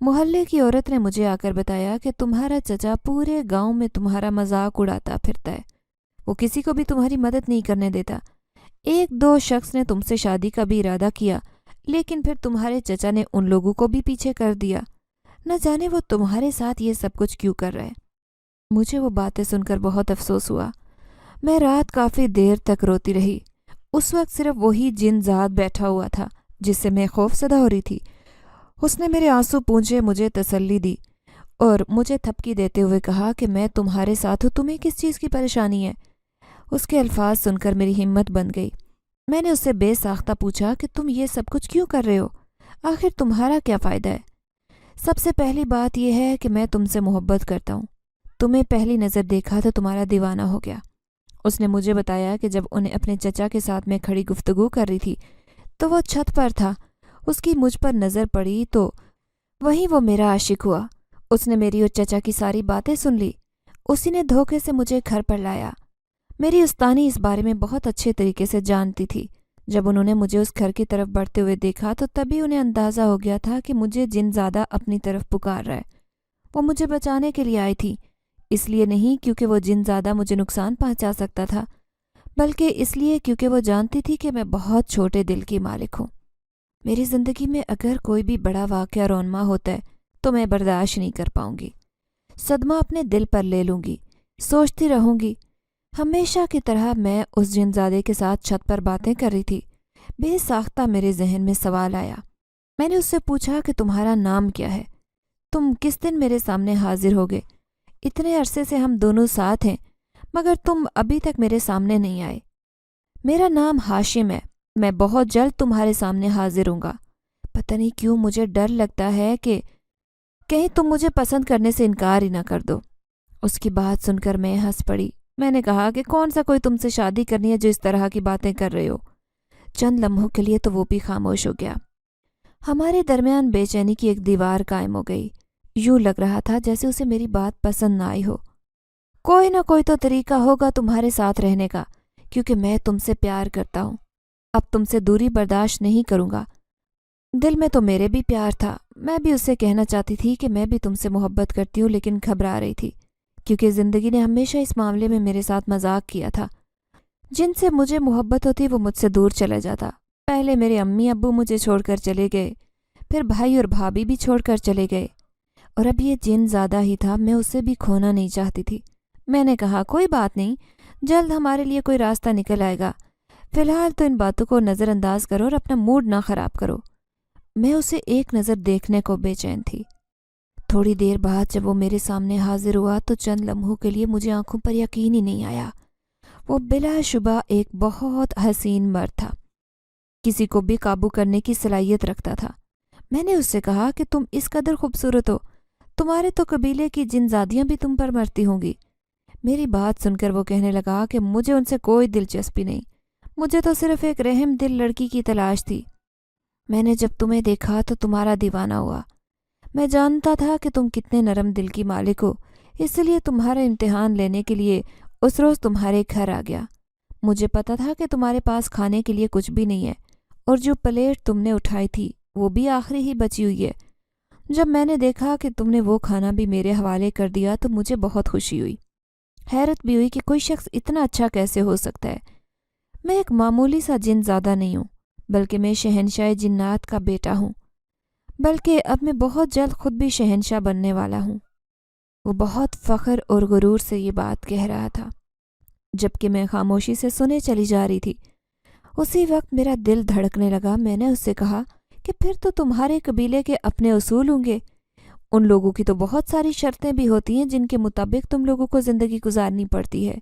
[SPEAKER 1] محلے کی عورت نے مجھے آ کر بتایا کہ تمہارا چچا پورے گاؤں میں تمہارا مذاق اڑاتا پھرتا ہے، وہ کسی کو بھی تمہاری مدد نہیں کرنے دیتا۔ ایک دو شخص نے تم سے شادی کا بھی ارادہ کیا، لیکن پھر تمہارے چچا نے ان لوگوں کو بھی پیچھے کر دیا۔ نہ جانے وہ تمہارے ساتھ یہ سب کچھ کیوں کر رہے۔ مجھے وہ باتیں سن کر بہت افسوس ہوا۔ میں رات کافی دیر تک روتی رہی۔ اس وقت صرف وہی جن ذات بیٹھا ہوا تھا جس سے میں خوف زدہ ہو رہی تھی۔ اس نے میرے آنسو پونچھے، مجھے تسلی دی اور مجھے تھپکی دیتے ہوئے کہا کہ میں تمہارے ساتھ ہوں، تمہیں کس چیز کی پریشانی ہے۔ اس کے الفاظ سن کر میری ہمت بن گئی۔ میں نے اس سے بے ساختہ پوچھا کہ تم یہ سب کچھ کیوں کر رہے ہو؟ آخر تمہارا کیا فائدہ ہے؟ سب سے پہلی بات یہ ہے کہ میں تم سے محبت کرتا ہوں۔ تمہیں پہلی نظر دیکھا تو تمہارا دیوانہ ہو گیا۔ اس نے مجھے بتایا کہ جب انہیں اپنے چچا کے ساتھ میں کھڑی گفتگو کر رہی تھی تو وہ چھت پر تھا۔ اس کی مجھ پر نظر پڑی تو وہیں وہ میرا عاشق ہوا۔ اس نے میری اور چچا کی ساری باتیں سن لی۔ اسی نے دھوکے سے مجھے گھر پر لایا۔ میری استانی اس بارے میں بہت اچھے طریقے سے جانتی تھی۔ جب انہوں نے مجھے اس گھر کی طرف بڑھتے ہوئے دیکھا تو تبھی انہیں اندازہ ہو گیا تھا کہ مجھے جن زیادہ اپنی طرف پکار رہا ہے۔ وہ مجھے بچانے کے لیے آئی تھی، اس لیے نہیں کیونکہ وہ جن زیادہ مجھے نقصان پہنچا سکتا تھا، بلکہ اس لیے کیونکہ وہ جانتی تھی کہ میں بہت چھوٹے دل کی مالک ہوں۔ میری زندگی میں اگر کوئی بھی بڑا واقعہ رونما ہوتا ہے تو میں برداشت نہیں کر پاؤں گی۔ صدمہ اپنے دل پر لے لوں گی، سوچتی رہوں گی۔ ہمیشہ کی طرح میں اس جن زادے کے ساتھ چھت پر باتیں کر رہی تھی۔ بے ساختہ میرے ذہن میں سوال آیا۔ میں نے اس سے پوچھا کہ تمہارا نام کیا ہے؟ تم کس دن میرے سامنے حاضر ہوگے؟ اتنے عرصے سے ہم دونوں ساتھ ہیں مگر تم ابھی تک میرے سامنے نہیں آئے۔ میرا نام ہاشم ہے، میں بہت جلد تمہارے سامنے حاضر ہوں گا۔ پتہ نہیں کیوں مجھے ڈر لگتا ہے کہ کہیں تم مجھے پسند کرنے سے انکار ہی نہ کر دو۔ اس کی بات سن کر میں ہنس پڑی۔ میں نے کہا کہ کون سا کوئی تم سے شادی کرنی ہے جو اس طرح کی باتیں کر رہے ہو؟ چند لمحوں کے لیے تو وہ بھی خاموش ہو گیا۔ ہمارے درمیان بے چینی کی ایک دیوار قائم ہو گئی۔ یوں لگ رہا تھا جیسے اسے میری بات پسند نہ آئی ہو۔ کوئی نہ کوئی تو طریقہ ہوگا تمہارے ساتھ رہنے کا، کیونکہ میں تم سے پیار کرتا ہوں۔ اب تم سے دوری برداشت نہیں کروں گا۔ دل میں تو میرے بھی پیار تھا، میں بھی اسے کہنا چاہتی تھی کہ میں بھی تم سے محبت کرتی ہوں، لیکن گھبرا رہی تھی کیونکہ زندگی نے ہمیشہ اس معاملے میں میرے ساتھ مذاق کیا تھا۔ جن سے مجھے محبت ہوتی وہ مجھ سے دور چلا جاتا۔ پہلے میرے امی ابو مجھے چھوڑ کر چلے گئے، پھر بھائی اور بھابھی بھی چھوڑ کر چلے گئے، اور اب یہ جن زیادہ ہی تھا، میں اسے بھی کھونا نہیں چاہتی تھی۔ میں نے کہا کوئی بات نہیں، جلد ہمارے لیے کوئی راستہ نکل آئے گا، فی الحال تو ان باتوں کو نظر انداز کرو اور اپنا موڈ نہ خراب کرو۔ میں اسے ایک نظر دیکھنے کو بے چین تھی۔ تھوڑی دیر بعد جب وہ میرے سامنے حاضر ہوا تو چند لمحوں کے لیے مجھے آنکھوں پر یقین ہی نہیں آیا۔ وہ بلا شبہ ایک بہت حسین مرد تھا، کسی کو بھی قابو کرنے کی صلاحیت رکھتا تھا۔ میں نے اس سے کہا کہ تم اس قدر خوبصورت ہو، تمہارے تو قبیلے کی جن زادیاں بھی تم پر مرتی ہوں گی۔ میری بات سن کر وہ کہنے لگا کہ مجھے ان سے کوئی دلچسپی نہیں، مجھے تو صرف ایک رحم دل لڑکی کی تلاش تھی۔ میں نے جب تمہیں دیکھا تو تمہارا دیوانہ ہوا۔ میں جانتا تھا کہ تم کتنے نرم دل کی مالک ہو، اس لیے تمہارا امتحان لینے کے لیے اس روز تمہارے گھر آ گیا۔ مجھے پتا تھا کہ تمہارے پاس کھانے کے لیے کچھ بھی نہیں ہے، اور جو پلیٹ تم نے اٹھائی تھی وہ بھی آخری ہی بچی ہوئی ہے۔ جب میں نے دیکھا کہ تم نے وہ کھانا بھی میرے حوالے کر دیا تو مجھے بہت خوشی ہوئی، حیرت بھی ہوئی کہ کوئی شخص اتنا اچھا کیسے ہو سکتا ہے۔ میں ایک معمولی سا جن زیادہ نہیں ہوں، بلکہ میں شہنشاہ جنات کا بیٹا ہوں، بلکہ اب میں بہت جلد خود بھی شہنشاہ بننے والا ہوں۔ وہ بہت فخر اور غرور سے یہ بات کہہ رہا تھا، جبکہ میں خاموشی سے سنے چلی جا رہی تھی۔ اسی وقت میرا دل دھڑکنے لگا۔ میں نے اس سے کہا کہ پھر تو تمہارے قبیلے کے اپنے اصول ہوں گے، ان لوگوں کی تو بہت ساری شرطیں بھی ہوتی ہیں جن کے مطابق تم لوگوں کو زندگی گزارنی پڑتی ہے۔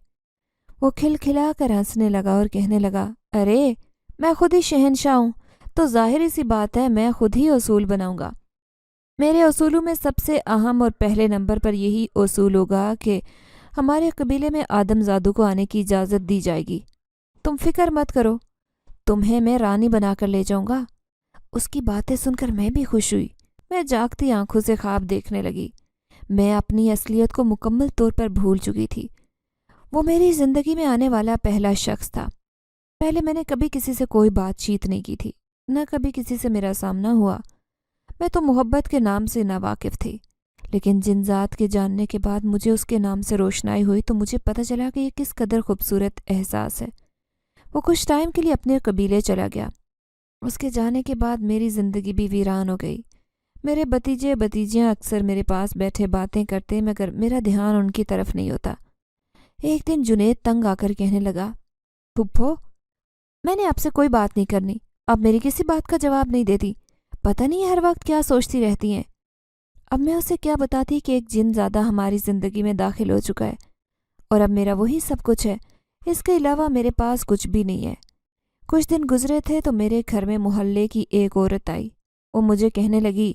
[SPEAKER 1] وہ کھلکھلا کر ہنسنے لگا اور کہنے لگا، ارے میں خود ہی شہنشاہ ہوں تو ظاہر سی بات ہے میں خود ہی اصول بناؤں گا۔ میرے اصولوں میں سب سے اہم اور پہلے نمبر پر یہی اصول ہوگا کہ ہمارے قبیلے میں آدم زادوں کو آنے کی اجازت دی جائے گی۔ تم فکر مت کرو، تمہیں میں رانی بنا کر لے جاؤں گا۔ اس کی باتیں سن کر میں بھی خوش ہوئی۔ میں جاگتی آنکھوں سے خواب دیکھنے لگی۔ میں اپنی اصلیت کو مکمل طور پر بھول چکی تھی۔ وہ میری زندگی میں آنے والا پہلا شخص تھا۔ پہلے میں نے کبھی کسی سے کوئی بات چیت نہیں کی تھی، نہ کبھی کسی سے میرا سامنا ہوا۔ میں تو محبت کے نام سے ناواقف تھی، لیکن جن ذات کے جاننے کے بعد مجھے اس کے نام سے روشنائی ہوئی تو مجھے پتہ چلا کہ یہ کس قدر خوبصورت احساس ہے۔ وہ کچھ ٹائم کے لیے اپنے قبیلے چلا گیا۔ اس کے جانے کے بعد میری زندگی بھی ویران ہو گئی۔ میرے بھتیجے بھتیجیاں اکثر میرے پاس بیٹھے باتیں کرتے مگر میرا دھیان ان کی طرف نہیں ہوتا۔ ایک دن جنید تنگ آ کر کہنے لگا، پھپھو، میں نے آپ سے کوئی بات نہیں کرنی، آپ میری کسی بات کا جواب نہیں دیتی، پتہ نہیں ہر وقت کیا سوچتی رہتی ہیں۔ اب میں اسے کیا بتاتی کہ ایک جن زیادہ ہماری زندگی میں داخل ہو چکا ہے اور اب میرا وہی سب کچھ ہے، اس کے علاوہ میرے پاس کچھ بھی نہیں ہے۔ کچھ دن گزرے تھے تو میرے گھر میں محلے کی ایک عورت آئی۔ وہ مجھے کہنے لگی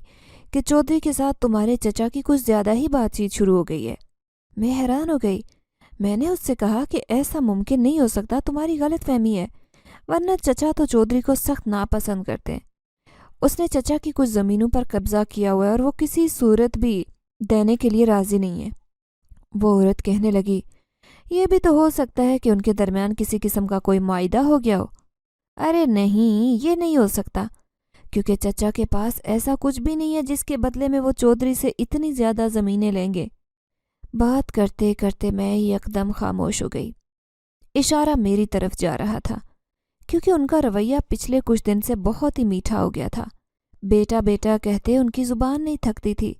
[SPEAKER 1] کہ چودھری کے ساتھ تمہارے چچا کی کچھ زیادہ ہی بات چیت شروع ہو گئی ہے۔ میں حیران ہو گئی۔ میں نے اس سے کہا کہ ایسا ممکن نہیں ہو سکتا، تمہاری غلط فہمی ہے، ورنہ چچا تو چودھری کو سخت ناپسند کرتے ہیں۔ اس نے چچا کی کچھ زمینوں پر قبضہ کیا ہوا ہے اور وہ کسی صورت بھی دینے کے لیے راضی نہیں ہے۔ وہ عورت کہنے لگی، یہ بھی تو ہو سکتا ہے کہ ان کے درمیان کسی قسم کا کوئی معاہدہ ہو گیا ہو۔ ارے نہیں، یہ نہیں ہو سکتا، کیونکہ چچا کے پاس ایسا کچھ بھی نہیں ہے جس کے بدلے میں وہ چودھری سے اتنی زیادہ زمینیں لیں گے۔ بات کرتے کرتے میں یکدم خاموش ہو گئی۔ اشارہ میری طرف جا رہا تھا، کیونکہ ان کا رویہ پچھلے کچھ دن سے بہت ہی میٹھا ہو گیا تھا۔ بیٹا بیٹا کہتے ان کی زبان نہیں تھکتی تھی۔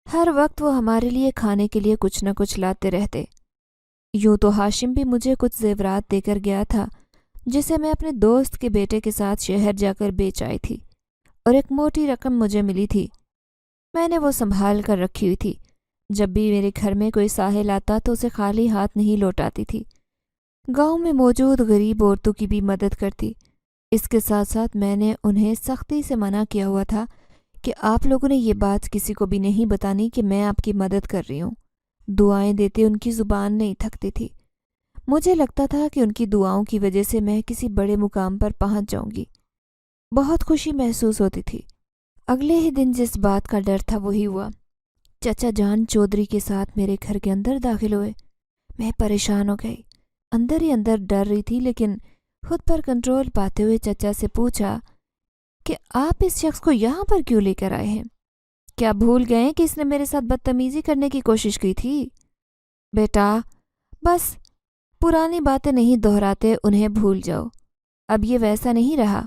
[SPEAKER 1] ہر وقت وہ ہمارے لیے کھانے کے لیے کچھ نہ کچھ لاتے رہتے۔ یوں تو ہاشم بھی مجھے کچھ زیورات دے کر گیا تھا، جسے میں اپنے دوست کے بیٹے کے ساتھ شہر جا کر بیچ آئی تھی، اور ایک موٹی رقم مجھے ملی تھی۔ میں نے وہ سنبھال کر رکھی ہوئی تھی۔ جب بھی میرے گھر میں کوئی ساحل آتا تو اسے خالی ہاتھ نہیں لوٹاتی تھی۔ گاؤں میں موجود غریب عورتوں کی بھی مدد کرتی۔ اس کے ساتھ ساتھ میں نے انہیں سختی سے منع کیا ہوا تھا کہ آپ لوگوں نے یہ بات کسی کو بھی نہیں بتانی کہ میں آپ کی مدد کر رہی ہوں۔ دعائیں دیتے ان کی زبان نہیں تھکتی تھی۔ مجھے لگتا تھا کہ ان کی دعاؤں کی وجہ سے میں کسی بڑے مقام پر پہنچ جاؤں گی۔ بہت خوشی محسوس ہوتی تھی۔ اگلے ہی دن جس بات کا ڈر تھا وہی ہوا۔ چچا جان چودھری کے ساتھ میرے گھر کے اندر داخل ہوئے۔ میں پریشان ہو گئی، اندر ہی اندر ڈر رہی تھی، لیکن خود پر کنٹرول پاتے ہوئے چچا سے پوچھا کہ آپ اس شخص کو یہاں پر کیوں لے کر آئے ہیں؟ کیا بھول گئے کہ اس نے میرے ساتھ بدتمیزی کرنے کی کوشش کی تھی؟ بیٹا، بس پرانی باتیں نہیں دہراتے، انہیں بھول جاؤ، اب یہ ویسا نہیں رہا۔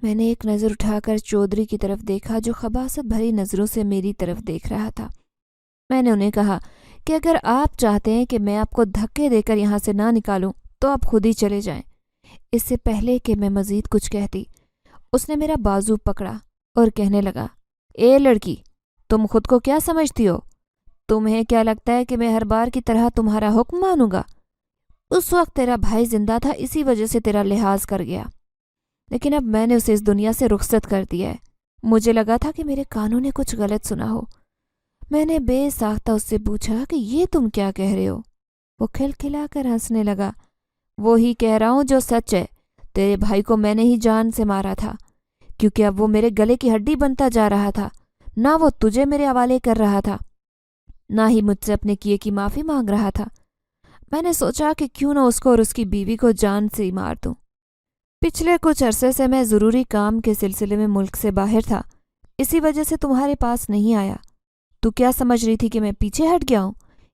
[SPEAKER 1] میں نے ایک نظر اٹھا کر چودھری کی طرف دیکھا جو خباثت بھری نظروں سے میری طرف دیکھ رہا تھا۔ میں نے انہیں کہا کہ اگر آپ چاہتے ہیں کہ میں آپ کو دھکے دے کر یہاں سے نہ نکالوں تو آپ خود ہی چلے جائیں۔ اس سے پہلے کہ میں مزید کچھ کہتی، اس نے میرا بازو پکڑا اور کہنے لگا، اے لڑکی، تم خود کو کیا سمجھتی ہو؟ تمہیں کیا لگتا ہے کہ میں ہر بار کی طرح تمہارا حکم مانوں گا؟ اس وقت تیرا بھائی زندہ تھا، اسی وجہ سے تیرا لحاظ کر گیا، لیکن اب میں نے اسے اس دنیا سے رخصت کر دیا ہے۔ مجھے لگا تھا کہ میرے کانوں نے کچھ غلط سنا ہو۔ میں نے بے ساختہ اس سے پوچھا کہ یہ تم کیا کہہ رہے ہو؟ وہ کھلکھلا کر ہنسنے لگا۔ وہی کہہ رہا ہوں جو سچ ہے۔ تیرے بھائی کو میں نے ہی جان سے مارا تھا، کیونکہ اب وہ میرے گلے کی ہڈی بنتا جا رہا تھا۔ نہ وہ تجھے میرے حوالے کر رہا تھا، نہ ہی مجھ سے اپنے کیے کی معافی مانگ رہا تھا۔ میں نے سوچا کہ کیوں نہ اس کو اور اس کی بیوی کو جان سے ہی مار دوں۔ پچھلے کچھ عرصے سے میں ضروری کام کے سلسلے میں ملک سے باہر تھا، اسی وجہ سے تمہارے پاس نہیں آیا۔ تو کیا سمجھ رہی تھی کہ میں پیچھے ہٹ گیا ہوں؟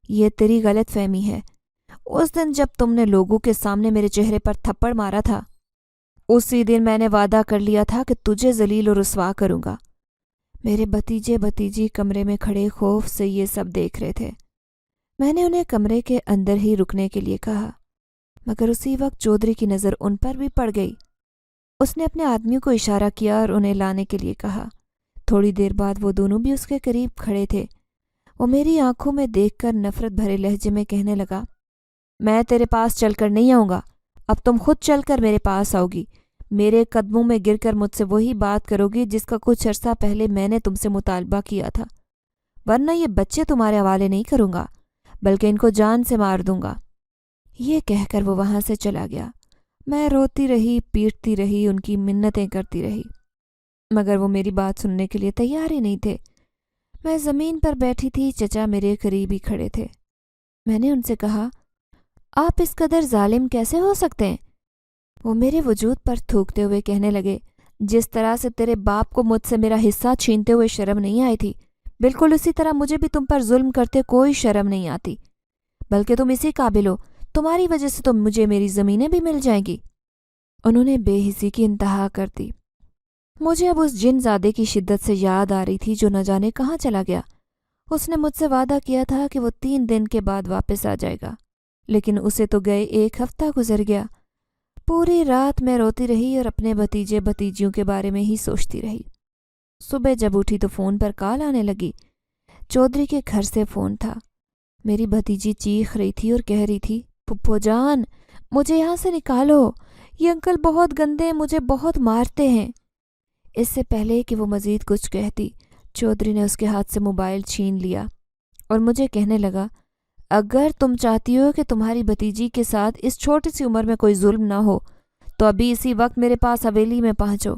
[SPEAKER 1] یہ تیری غلط فہمی ہے۔ اس دن جب تم نے لوگوں کے سامنے میرے چہرے پر تھپڑ مارا تھا، اسی دن میں نے وعدہ کر لیا تھا کہ تجھے ذلیل و رسوا کروں گا۔ میرے بھتیجے بھتیجی کمرے میں کھڑے خوف سے یہ سب دیکھ رہے تھے۔ میں نے انہیں کمرے کے اندر ہی رکنے کے لیے کہا، مگر اسی وقت چودھری کی نظر ان پر بھی پڑ گئی۔ اس نے اپنے آدمیوں کو اشارہ کیا اور انہیں لانے کے لیے کہا۔ تھوڑی دیر بعد وہ دونوں بھی اس کے قریب کھڑے تھے۔ وہ میری آنکھوں میں دیکھ کر نفرت بھرے لہجے میں کہنے لگا، میں تیرے پاس چل کر نہیں آؤں گا، اب تم خود چل کر میرے پاس آؤ گی۔ میرے قدموں میں گر کر مجھ سے وہی بات کرو گی جس کا کچھ عرصہ پہلے میں نے تم سے مطالبہ کیا تھا، ورنہ یہ بچے تمہارے حوالے نہیں کروں گا، بلکہ ان کو جان سے مار دوں گا۔ یہ کہہ کر وہ وہاں سے چلا گیا۔ میں روتی رہی، پیٹتی رہی، ان کی منتیں کرتی رہی، مگر وہ میری بات سننے کے لیے تیار ہی نہیں تھے۔ میں زمین پر بیٹھی تھی، چچا میرے قریب ہی کھڑے تھے۔ میں نے ان سے کہا، آپ اس قدر ظالم کیسے ہو سکتے ہیں؟ وہ میرے وجود پر تھوکتے ہوئے کہنے لگے، جس طرح سے تیرے باپ کو مجھ سے میرا حصہ چھینتے ہوئے شرم نہیں آئی تھی، بالکل اسی طرح مجھے بھی تم پر ظلم کرتے کوئی شرم نہیں آتی، بلکہ تم اسی قابل ہو، تمہاری وجہ سے تو مجھے میری زمینیں بھی مل جائیں گی۔ انہوں نے بے حسی کی انتہا کر دی۔ مجھے اب اس جن زادے کی شدت سے یاد آ رہی تھی جو نہ جانے کہاں چلا گیا۔ اس نے مجھ سے وعدہ کیا تھا کہ وہ 3 دن کے بعد واپس آ جائے گا، لیکن اسے تو گئے 1 ہفتہ گزر گیا۔ پوری رات میں روتی رہی اور اپنے بھتیجے بھتیجیوں کے بارے میں ہی سوچتی رہی۔ صبح جب اٹھی تو فون پر کال آنے لگی۔ چودھری کے گھر سے فون تھا۔ میری بھتیجی چیخ رہی تھی اور کہہ رہی تھی، پھپھو جان مجھے یہاں سے نکالو، یہ انکل بہت گندے ہیں، مجھے بہت مارتے ہیں۔ اس سے پہلے کہ وہ مزید کچھ کہتی، چودھری نے اس کے ہاتھ سے موبائل چھین لیا اور مجھے کہنے لگا، اگر تم چاہتی ہو کہ تمہاری بھتیجی کے ساتھ اس چھوٹی سی عمر میں کوئی ظلم نہ ہو تو ابھی اسی وقت میرے پاس حویلی میں پہنچو،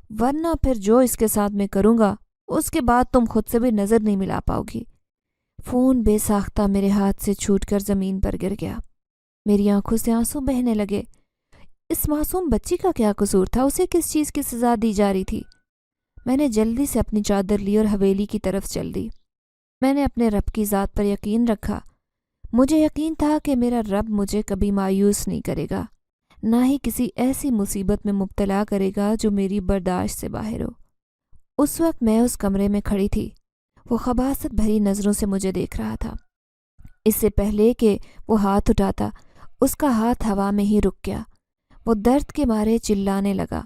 [SPEAKER 1] ورنہ پھر جو اس کے ساتھ میں کروں گا اس کے بعد تم خود سے بھی نظر نہیں ملا پاؤ گی۔ فون بے ساختہ میرے ہاتھ سے چھوٹ کر زمین پر گر گیا۔ میری آنکھوں سے آنسو بہنے لگے۔ اس معصوم بچی کا کیا قصور تھا؟ اسے کس چیز کی سزا دی جا رہی تھی؟ میں نے جلدی سے اپنی چادر لی اور حویلی کی طرف چل دی۔ میں نے اپنے رب کی ذات پر یقین رکھا۔ مجھے یقین تھا کہ میرا رب مجھے کبھی مایوس نہیں کرے گا، نہ ہی کسی ایسی مصیبت میں مبتلا کرے گا جو میری برداشت سے باہر ہو۔ اس وقت میں اس کمرے میں کھڑی تھی۔ وہ خباثت بھری نظروں سے مجھے دیکھ رہا تھا۔ اس سے پہلے کہ وہ ہاتھ اٹھاتا، اس کا ہاتھ ہوا میں ہی رک گیا۔ وہ درد کے مارے چلانے لگا۔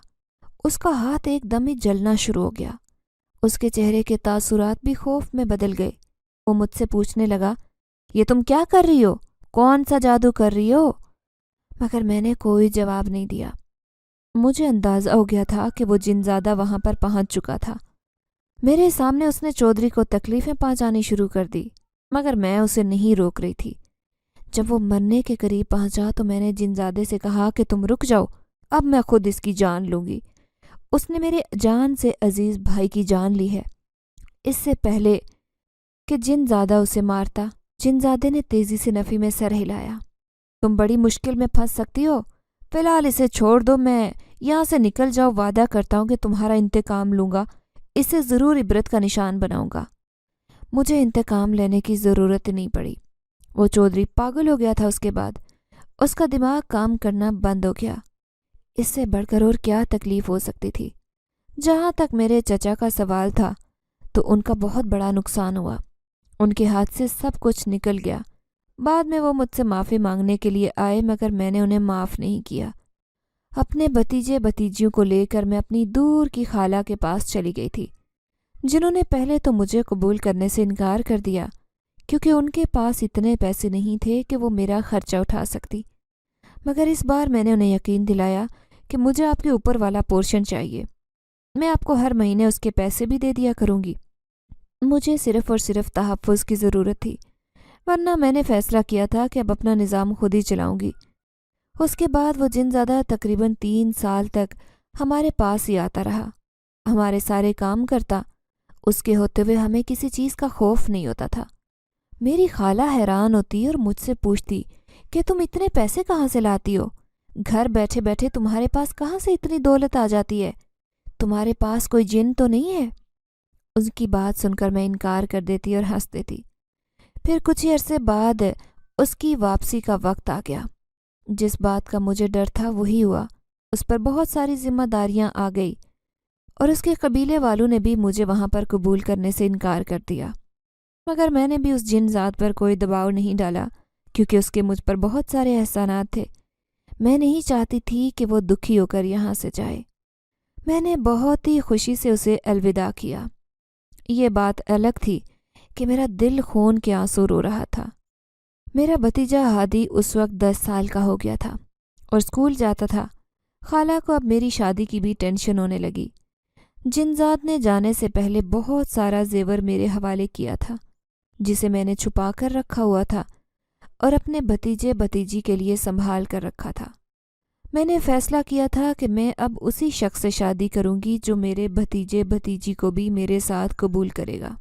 [SPEAKER 1] اس کا ہاتھ ایک دم ہی جلنا شروع ہو گیا۔ اس کے چہرے کے تاثرات بھی خوف میں بدل گئے۔ وہ مجھ سے پوچھنے لگا، یہ تم کیا کر رہی ہو؟ کون سا جادو کر رہی ہو؟ مگر میں نے کوئی جواب نہیں دیا۔ مجھے اندازہ ہو گیا تھا کہ وہ جن زادہ وہاں پر پہنچ چکا تھا۔ میرے سامنے اس نے چودھری کو تکلیفیں پہنچانی شروع کر دی، مگر میں اسے نہیں روک رہی تھی۔ جب وہ مرنے کے قریب پہنچا تو میں نے جن زادے سے کہا کہ تم رک جاؤ، اب میں خود اس کی جان لوں گی۔ اس نے میرے جان سے عزیز بھائی کی جان لی ہے۔ اس سے پہلے کہ جن زادہ اسے مارتا، جن زادے نے تیزی سے نفی میں سر ہلایا۔ تم بڑی مشکل میں پھنس سکتی ہو، فی الحال اسے چھوڑ دو، میں یہاں سے نکل جاؤ، وعدہ کرتا ہوں کہ تمہارا انتقام لوں گا، اسے ضرور عبرت کا نشان بناؤں گا۔ مجھے انتقام لینے کی ضرورت نہیں پڑی۔ وہ چودھری پاگل ہو گیا تھا۔ اس کے بعد اس کا دماغ کام کرنا بند ہو گیا۔ اس سے بڑھ کر اور کیا تکلیف ہو سکتی تھی؟ جہاں تک میرے چچا کا سوال تھا تو ان کا بہت بڑا نقصان ہوا۔ ان کے ہاتھ سے سب کچھ نکل گیا۔ بعد میں وہ مجھ سے معافی مانگنے کے لیے آئے، مگر میں نے انہیں معاف نہیں کیا۔ اپنے بھتیجے بھتیجیوں کو لے کر میں اپنی دور کی خالہ کے پاس چلی گئی تھی، جنہوں نے پہلے تو مجھے قبول کرنے سے انکار کر دیا کیونکہ ان کے پاس اتنے پیسے نہیں تھے کہ وہ میرا خرچہ اٹھا سکتی۔ مگر اس بار میں نے انہیں یقین دلایا کہ مجھے آپ کے اوپر والا پورشن چاہیے، میں آپ کو ہر مہینے اس کے پیسے بھی دے دیا کروں گی۔ مجھے صرف اور صرف تحفظ کی ضرورت تھی، ورنہ میں نے فیصلہ کیا تھا کہ اب اپنا نظام خود ہی چلاؤں گی۔ اس کے بعد وہ جن زادہ تقریباً 3 سال تک ہمارے پاس ہی آتا رہا، ہمارے سارے کام کرتا۔ اس کے ہوتے ہوئے ہمیں کسی چیز کا خوف نہیں ہوتا تھا۔ میری خالہ حیران ہوتی اور مجھ سے پوچھتی کہ تم اتنے پیسے کہاں سے لاتی ہو؟ گھر بیٹھے بیٹھے تمہارے پاس کہاں سے اتنی دولت آ جاتی ہے؟ تمہارے پاس کوئی جن تو نہیں ہے؟ اس کی بات سن کر میں انکار کر دیتی اور ہنس دیتی۔ پھر کچھ ہی عرصے بعد اس کی واپسی کا وقت آ گیا۔ جس بات کا مجھے ڈر تھا وہی ہوا۔ اس پر بہت ساری ذمہ داریاں آ گئی اور اس کے قبیلے والوں نے بھی مجھے وہاں پر قبول کرنے سے انکار کر دیا۔ مگر میں نے بھی اس جن ذات پر کوئی دباؤ نہیں ڈالا کیونکہ اس کے مجھ پر بہت سارے احسانات تھے۔ میں نہیں چاہتی تھی کہ وہ دکھی ہو کر یہاں سے جائے۔ میں نے بہت ہی خوشی سے اسے الوداع کیا۔ یہ بات الگ تھی کہ میرا دل خون کے آنسو رو رہا تھا۔ میرا بھتیجا ہادی اس وقت 10 سال کا ہو گیا تھا اور اسکول جاتا تھا۔ خالہ کو اب میری شادی کی بھی ٹینشن ہونے لگی۔ جنزاد نے جانے سے پہلے بہت سارا زیور میرے حوالے کیا تھا جسے میں نے چھپا کر رکھا ہوا تھا اور اپنے بھتیجے بھتیجی کے لیے سنبھال کر رکھا تھا۔ میں نے فیصلہ کیا تھا کہ میں اب اسی شخص سے شادی کروں گی جو میرے بھتیجے بھتیجی کو بھی میرے ساتھ قبول کرے گا۔